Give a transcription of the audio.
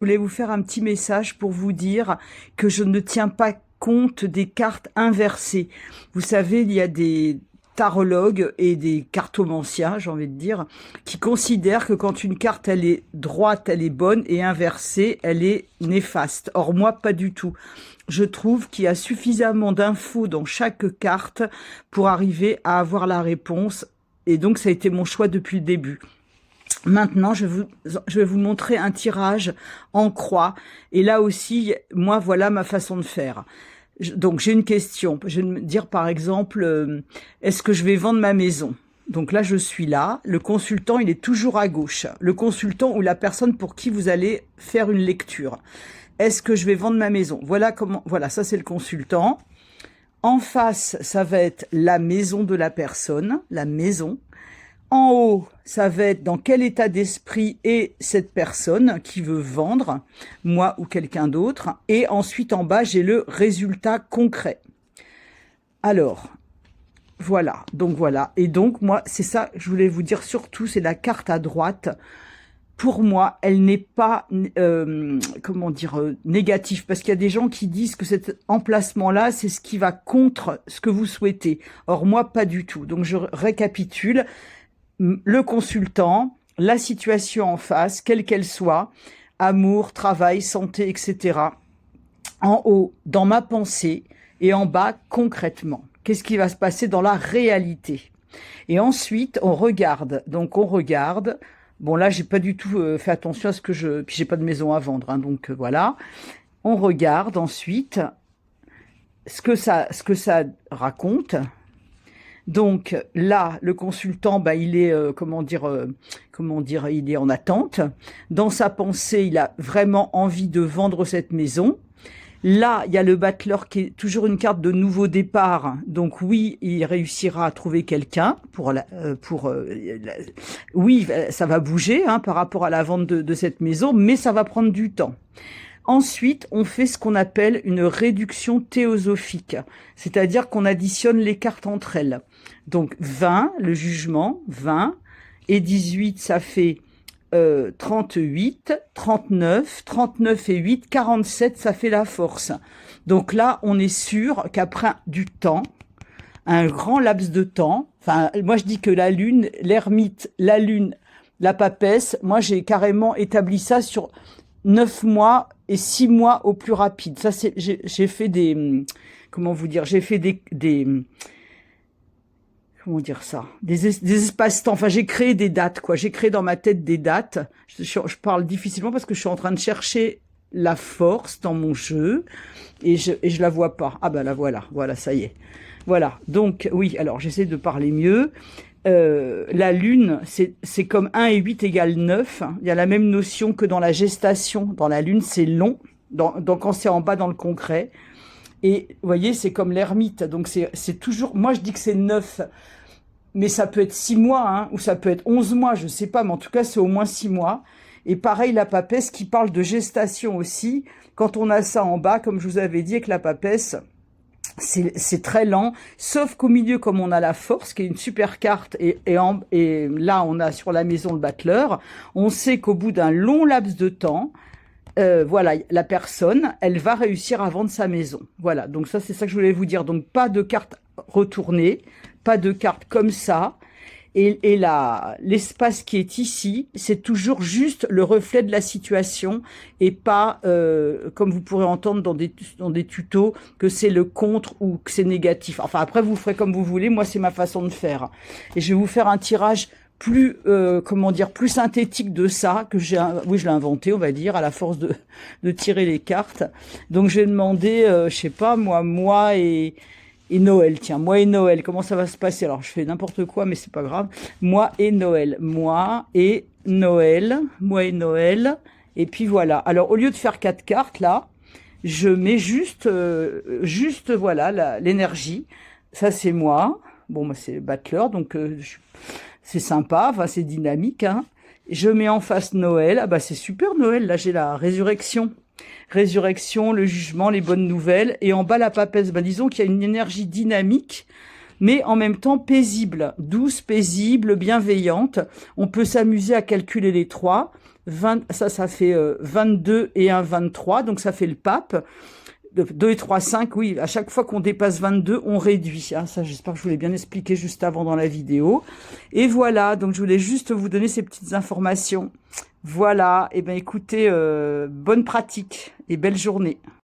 Je voulais vous faire un petit message pour vous dire que je ne tiens pas compte des cartes inversées. Vous savez, il y a des tarologues et des cartomanciens, j'ai envie de dire, qui considèrent que quand une carte elle est droite, elle est bonne et inversée, elle est néfaste. Or moi, pas du tout. Je trouve qu'il y a suffisamment d'infos dans chaque carte pour arriver à avoir la réponse. Et donc, ça a été mon choix depuis le début. Maintenant, je vais vous montrer un tirage en croix. Et là aussi, moi, voilà ma façon de faire. Donc, j'ai une question. Je vais me dire, par exemple, est-ce que je vais vendre ma maison? Donc là, je suis là. Le consultant, il est toujours à gauche. Le consultant ou la personne pour qui vous allez faire une lecture. Est-ce que je vais vendre ma maison? Voilà comment. Voilà, ça c'est le consultant. En face, ça va être la maison de la personne, la maison. En haut, ça va être dans quel état d'esprit est cette personne qui veut vendre, moi ou quelqu'un d'autre. Et ensuite, en bas, j'ai le résultat concret. Alors, voilà. Donc, voilà. Et donc, moi, c'est ça que je voulais vous dire surtout, c'est la carte à droite. Pour moi, elle n'est pas, comment dire, négative. Parce qu'il y a des gens qui disent que cet emplacement-là, c'est ce qui va contre ce que vous souhaitez. Or, moi, pas du tout. Donc, je récapitule. Le consultant, la situation en face, quelle qu'elle soit, amour, travail, santé, etc. En haut, dans ma pensée, et en bas, concrètement. Qu'est-ce qui va se passer dans la réalité? Et ensuite, on regarde. Donc, on regarde. Bon, là, j'ai pas du tout fait attention à ce que je... Puis, j'ai pas de maison à vendre, hein, donc voilà. On regarde ensuite ce que ça raconte. Donc là, le consultant, bah, il est, comment dire, il est en attente. Dans sa pensée, il a vraiment envie de vendre cette maison. Là, il y a le battleur qui est toujours une carte de nouveau départ. Donc oui, il réussira à trouver quelqu'un oui, ça va bouger hein, par rapport à la vente de cette maison, mais ça va prendre du temps. Ensuite, on fait ce qu'on appelle une réduction théosophique, c'est-à-dire qu'on additionne les cartes entre elles. Donc 20, le jugement, 20, et 18, ça fait 38, 39, 39 et 8, 47, ça fait la force. Donc là, on est sûr qu'après du temps, un grand laps de temps, enfin, moi je dis que la lune, l'ermite, la lune, la papesse, moi j'ai carrément établi ça sur 9 mois et 6 mois au plus rapide. Ça, c'est, j'ai fait des, comment vous dire, j'ai fait comment dire ça, des espaces-temps. Enfin, j'ai créé des dates, quoi. J'ai créé dans ma tête des dates. Je parle difficilement parce que je suis en train de chercher la force dans mon jeu et je la vois pas. Ah ben la voilà, voilà, ça y est. Voilà. Donc oui, alors j'essaie de parler mieux. La lune, c'est comme 1 et 8 égale 9. Il y a la même notion que dans la gestation. Dans la lune, c'est long. Quand c'est en bas dans le concret. Et vous voyez, c'est comme l'ermite. Donc c'est toujours... Moi, je dis que c'est 9. Mais ça peut être 6 mois, hein, ou ça peut être 11 mois, je sais pas. Mais en tout cas, c'est au moins 6 mois. Et pareil, la papesse qui parle de gestation aussi. Quand on a ça en bas, comme je vous avais dit, avec la papesse... C'est très lent, sauf qu'au milieu, comme on a la force, qui est une super carte, et là, on a sur la maison le battleur, on sait qu'au bout d'un long laps de temps, voilà, la personne, elle va réussir à vendre sa maison. Voilà, donc ça, c'est ça que je voulais vous dire. Donc, pas de carte retournée, pas de carte comme ça. Et l'espace qui est ici, c'est toujours juste le reflet de la situation et pas, comme vous pourrez entendre dans des tutos, que c'est le contre ou que c'est négatif. Enfin, après, vous ferez comme vous voulez. Moi, c'est ma façon de faire. Et je vais vous faire un tirage plus, comment dire, plus synthétique de ça, que oui, je l'ai inventé, on va dire, à la force de tirer les cartes. Donc, je vais demander, je sais pas, moi et Noël, tiens, moi et Noël, comment ça va se passer? Alors, je fais n'importe quoi, mais c'est pas grave. Moi et Noël, moi et Noël, moi et Noël. Et puis voilà. Alors, au lieu de faire 4 cartes, là, je mets juste voilà, l'énergie. Ça, c'est moi. Bon, moi, c'est Battler, donc c'est sympa, enfin, c'est dynamique, hein. Je mets en face Noël. Ah bah, c'est super, Noël. Là, j'ai la résurrection. Résurrection, le jugement, les bonnes nouvelles. Et en bas, la papesse. Ben, disons qu'il y a une énergie dynamique, mais en même temps paisible. Douce, paisible, bienveillante. On peut s'amuser à calculer les 3. ça fait 22 et 1, 23, donc ça fait le pape. 2 et 3, 5, oui, à chaque fois qu'on dépasse 22, on réduit. Hein, ça, j'espère que je vous l'ai bien expliqué juste avant dans la vidéo. Et voilà, donc je voulais juste vous donner ces petites informations. Voilà, et bien écoutez, bonne pratique et belle journée.